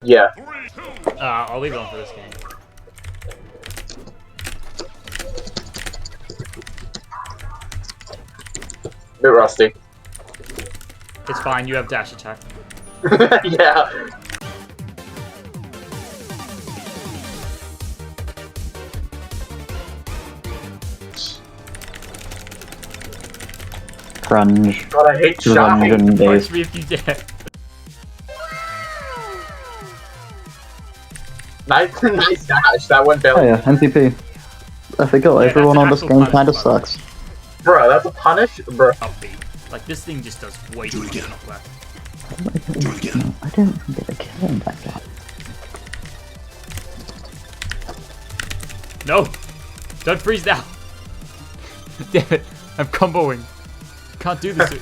Yeah. I'll leave it on for this game. Bit rusty. It's fine, you have dash attack. Yeah. Grunge. God, I hate shy. Grunge days. Punch me if you dare. Nice, nice dash. That went Oh belly. yeah, MVP. I forgot Yeah, everyone that's on an this actual game punish, kinda by the way. sucks. Bro, that's a punish? Bro. Upbeat. Like, this thing just does way too much knockback. I didn't even get a kill in that guy. No! Don't freeze down! Damn it, I'm comboing. Can't do this.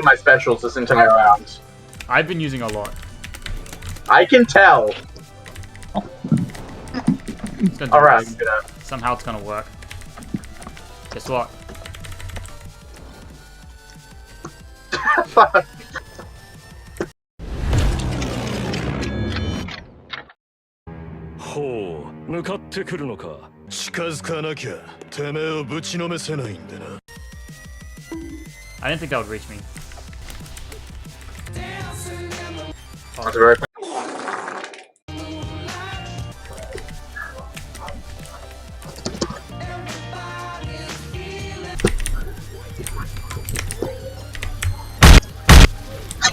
My specials this entire round. I've been using a lot. I can tell. It's gonna do Alright, this. Somehow it's gonna work. Guess what? Fuck. Ho, 向かってくるのか。近づかなきゃてめえをぶちのめせないんでな。 I didn't think that would reach me. That's very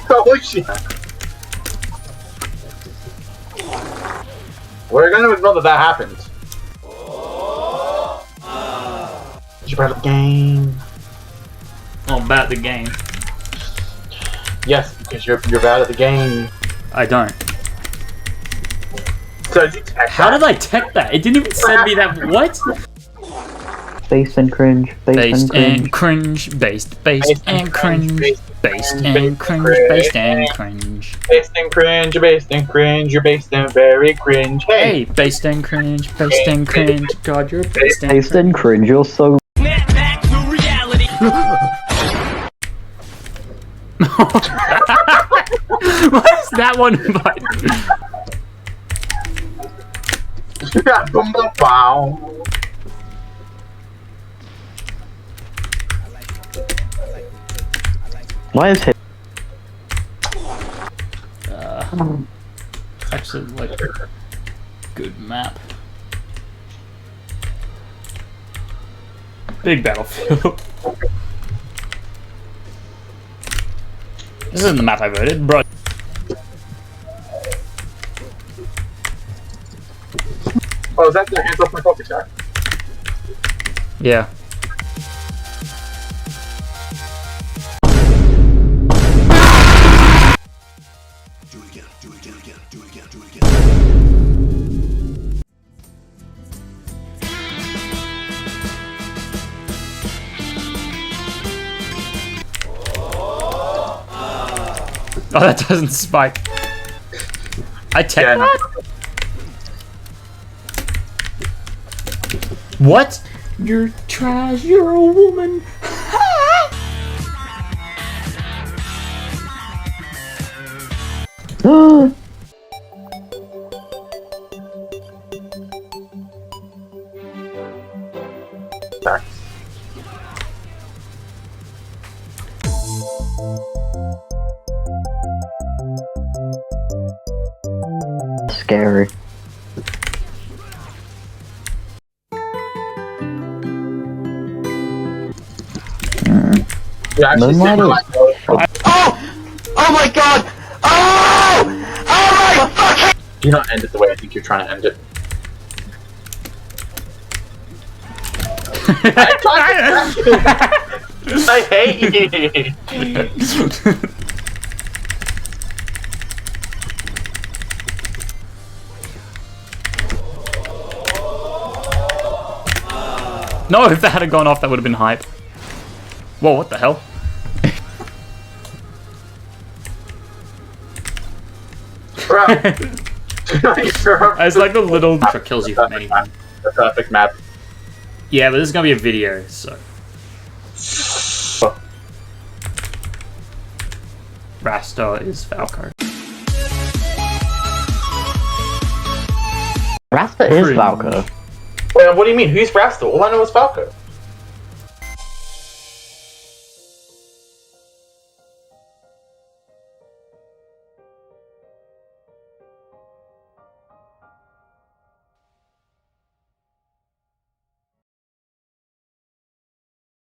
Oh shit! We're gonna ignore that happened. You're bad at the game. Oh, bad at the game. Yes, because you're bad at the game. I don't. So did you tech How that? did I tech that? It didn't even send me that. What? Based and cringe. Based and cringe. Based and cringe. Based and cringe. Based and cringe. Based and cringe, based and cringe, you're based and very cringe. Hey, based and cringe. Based and cringe. God, you're based and Based and cringe. You're so. Snap back to reality. What is that one about? Boom, boom, bow. Why is hit? It's actually like a good map. Big battlefield. This isn't the map I voted, bro. Oh, is that the hands off my coffee stack? Yeah. Do it again, do it again, do it again, do it again. Oh, that doesn't spike. I tech Yeah, that? What? You're trash, you're a woman. Scary. Yeah, actually, Moonlight Moonlight. Oh my god! Oh! Oh my fucking! Do not end it the way I think you're trying to end it. I hate you. No, if that had gone off, that would have been hype. Whoa, what the hell? Bro. It's like the little that kills you from anything. The perfect map. Yeah, but this is gonna be a video, so. Rasta is Falco. Rasta is Cringe. Falco. Wait, what do you mean? Who's Rasta? All I know is Falco.